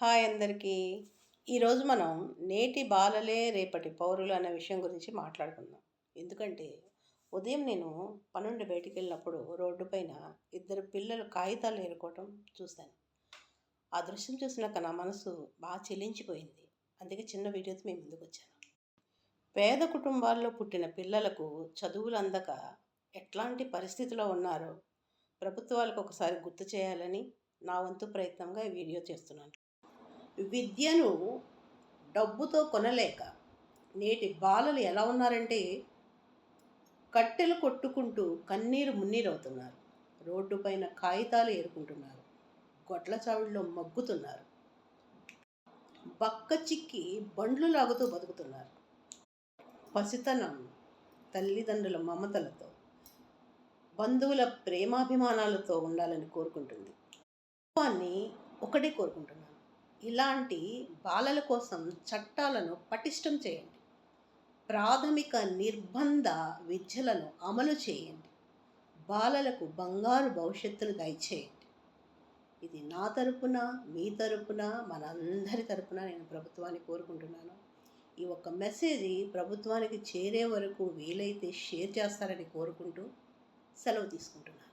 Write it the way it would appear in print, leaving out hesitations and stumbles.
Hi అందరికీ. ఈరోజు మనం నేటి బాలలే రేపటి పౌరులు అనే విషయం గురించి మాట్లాడుకుందాం. ఎందుకంటే ఉదయం నేను పనుండి బయటికి వెళ్ళినప్పుడు రోడ్డు పైన ఇద్దరు పిల్లలు కాగితాలు ఏరుకోవటం చూశాను. ఆ దృశ్యం చూసినాక నా మనసు బాగా చెలించిపోయింది. అందుకే చిన్న వీడియోతో మేము ముందుకు వచ్చాను. పేద కుటుంబాల్లో పుట్టిన పిల్లలకు చదువులు అందక ఎట్లాంటి పరిస్థితిలో ఉన్నారో ప్రభుత్వాలకు ఒకసారి గుర్తు చేయాలని నా వంతు ప్రయత్నంగా ఈ వీడియో చేస్తున్నాను. విద్యను డబ్బుతో కొనలేక నేటి బాలలు ఎలా ఉన్నారంటే కట్టెలు కొట్టుకుంటూ కన్నీరు మున్నీరవుతున్నారు. రోడ్డు పైన కాగితాలు ఏరుకుంటున్నారు. గొడ్ల చావిడిలో మగ్గుతున్నారు. బక్క చిక్కి బండ్లు లాగుతూ బతుకుతున్నారు. పసితనం తల్లిదండ్రుల మమతలతో, బంధువుల ప్రేమాభిమానాలతో ఉండాలని కోరుకుంటుంది. కుటుంబాన్ని ఒకటే కోరుకుంటున్నాను. ఇలాంటి బాలల కోసం చట్టాలను పటిష్టం చేయండి. ప్రాథమిక నిర్బంధ విద్యలను అమలు చేయండి. బాలలకు బంగారు భవిష్యత్తును దయచేయండి. ఇది నా తరపున, మీ తరపున, మనందరి తరపున నేను ప్రభుత్వాన్ని కోరుకుంటున్నాను. ఈ ఒక్క మెసేజ్ ప్రభుత్వానికి చేరే వరకు వీలైతే షేర్ చేస్తారని కోరుకుంటూ సెలవు తీసుకుంటున్నాను.